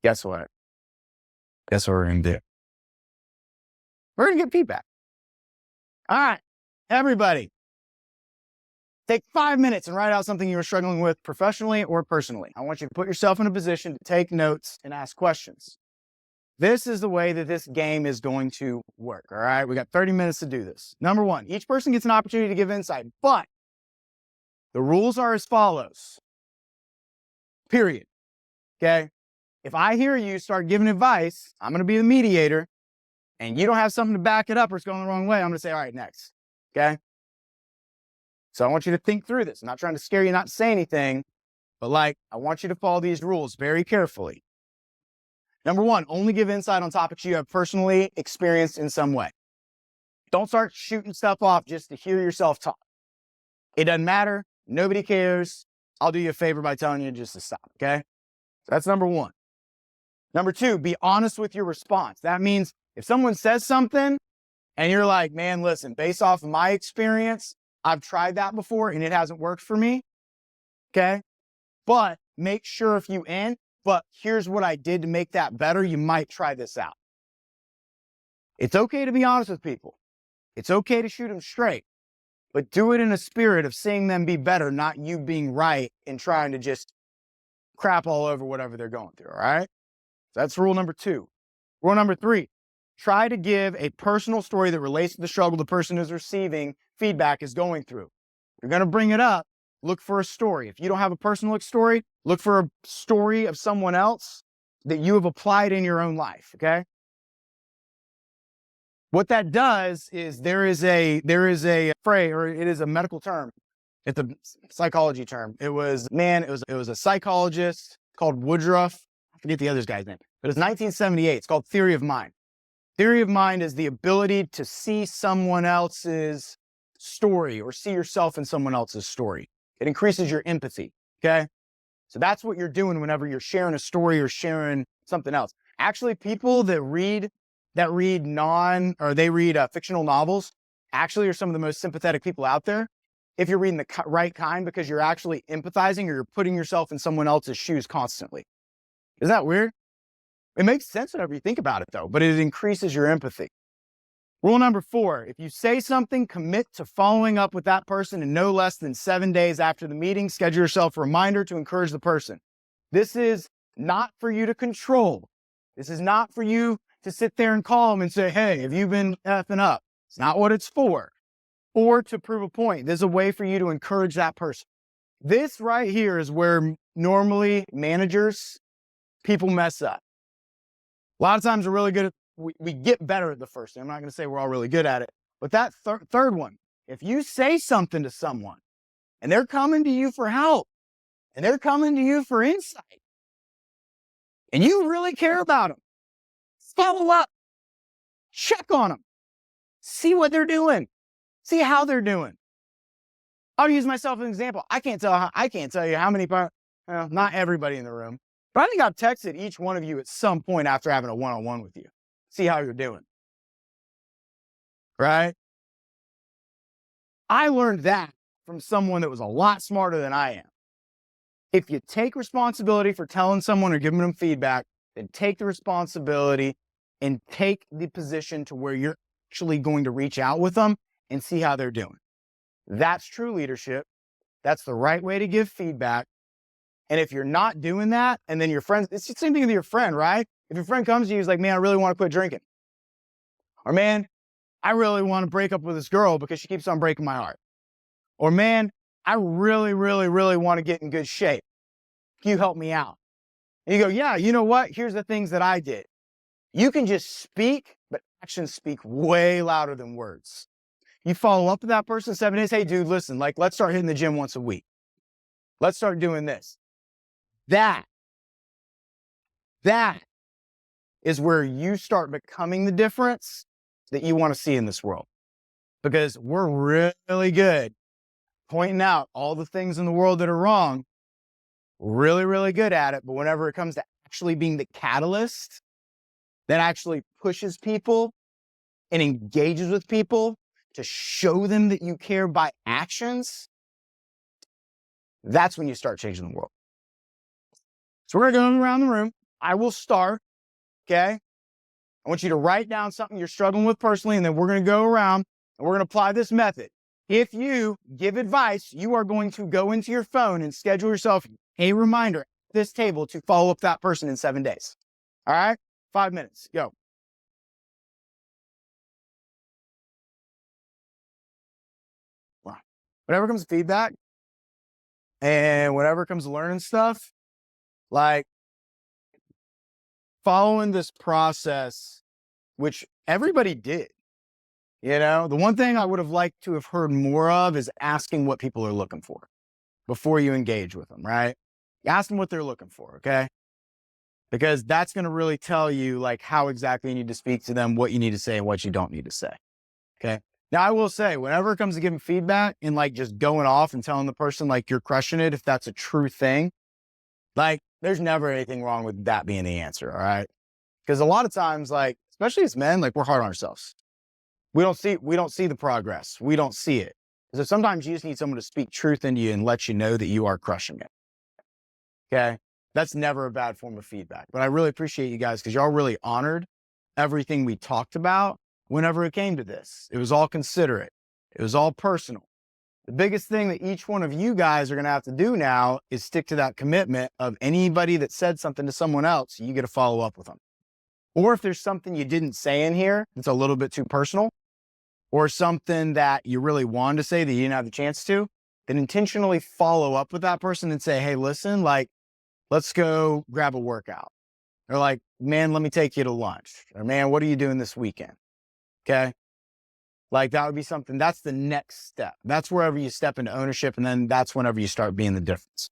Guess what? Guess what we're going to do? We're going to get feedback. All right, everybody, take 5 minutes and write out something you're struggling with professionally or personally. I want you to put yourself in a position to take notes and ask questions. This is the way that this game is going to work, all right? We got 30 minutes to do this. Number one, each person gets an opportunity to give insight, but the rules are as follows, period, okay? If I hear you start giving advice, I'm going to be the mediator, and you don't have something to back it up or it's going the wrong way, I'm going to say, all right, next, okay? So I want you to think through this. I'm not trying to scare you not to say anything, but I want you to follow these rules very carefully. Number one, only give insight on topics you have personally experienced in some way. Don't start shooting stuff off just to hear yourself talk. It doesn't matter. Nobody cares. I'll do you a favor by telling you just to stop, okay? So that's number one. Number two, be honest with your response. That means if someone says something and you're like, man, listen, based off of my experience, I've tried that before and it hasn't worked for me, okay? But make sure if you end, but here's what I did to make that better, you might try this out. It's okay to be honest with people. It's okay to shoot them straight, but do it in a spirit of seeing them be better, not you being right and trying to just crap all over whatever they're going through, all right? That's rule number two. Rule number three, try to give a personal story that relates to the struggle the person who's receiving feedback is going through. You're going to bring it up, look for a story. If you don't have a personal story, look for a story of someone else that you have applied in your own life, okay? What that does is there is a phrase, or it is a medical term. It's a psychology term. It was a psychologist called Woodruff. I forget the other guy's name, but it's 1978. It's called theory of mind. Theory of mind is the ability to see someone else's story or see yourself in someone else's story. It increases your empathy, okay? So that's what you're doing whenever you're sharing a story or sharing something else. Actually, people that read fictional novels actually are some of the most sympathetic people out there. If you're reading the right kind, because you're actually empathizing or you're putting yourself in someone else's shoes constantly. Isn't that weird? It makes sense whenever you think about it though, but it increases your empathy. Rule number 4, if you say something, commit to following up with that person in no less than 7 days after the meeting. Schedule yourself a reminder to encourage the person. This is not for you to control. This is not for you to sit there and call them and say, hey, have you been effing up? It's not what it's for. Or to prove a point. There's a way for you to encourage that person. This right here is where normally managers, people mess up. A lot of times we're really good at, we get better at the first thing. I'm not going to say we're all really good at it, but that third one, if you say something to someone and they're coming to you for help and they're coming to you for insight and you really care about them, follow up, check on them, see what they're doing, see how they're doing. I'll use myself as an example. I can't tell you how many, not everybody in the room, but I think I've texted each one of you at some point after having a one-on-one with you. See how you're doing. Right? I learned that from someone that was a lot smarter than I am. If you take responsibility for telling someone or giving them feedback, then take the responsibility and take the position to where you're actually going to reach out with them and see how they're doing. That's true leadership. That's the right way to give feedback. And if you're not doing that, and then your friends, it's the same thing with your friend, right? If your friend comes to you, he's like, man, I really want to quit drinking. Or man, I really want to break up with this girl because she keeps on breaking my heart. Or man, I really, really, really want to get in good shape. Can you help me out? And you go, yeah, you know what? Here's the things that I did. You can just speak, but actions speak way louder than words. You follow up with that person 7 days. Hey, dude, listen, let's start hitting the gym once a week. Let's start doing this. That is where you start becoming the difference that you want to see in this world. Because we're really good pointing out all the things in the world that are wrong. Really, really good at it. But whenever it comes to actually being the catalyst that actually pushes people and engages with people to show them that you care by actions, that's when you start changing the world. So we're going to go around the room. I will start, okay? I want you to write down something you're struggling with personally, and then we're going to go around and we're going to apply this method. If you give advice, you are going to go into your phone and schedule yourself a reminder at this table to follow up that person in 7 days. All right? 5 minutes. Go. Wow. Whenever comes to feedback and whenever comes to learning stuff, like following this process, which everybody did. The one thing I would have liked to have heard more of is asking what people are looking for before you engage with them, right? Ask them what they're looking for, okay? Because that's going to really tell you like how exactly you need to speak to them, what you need to say and what you don't need to say. Okay. Now I will say, whenever it comes to giving feedback and like just going off and telling the person like you're crushing it, if that's a true thing, like there's never anything wrong with that being the answer. All right. Because a lot of times, like, especially as men, like we're hard on ourselves. We don't see the progress. We don't see it. So sometimes you just need someone to speak truth into you and let you know that you are crushing it. Okay. That's never a bad form of feedback. But I really appreciate you guys because y'all really honored everything we talked about whenever it came to this. It was all considerate. It was all personal. The biggest thing that each one of you guys are going to have to do now is stick to that commitment of anybody that said something to someone else, you get to follow up with them. Or if there's something you didn't say in here that's a little bit too personal, or something that you really wanted to say that you didn't have the chance to, then intentionally follow up with that person and say, hey, listen, like, let's go grab a workout. Or like, man, let me take you to lunch. Or man, what are you doing this weekend? Okay. Like that would be something, that's the next step. That's wherever you step into ownership. And then that's whenever you start being the difference.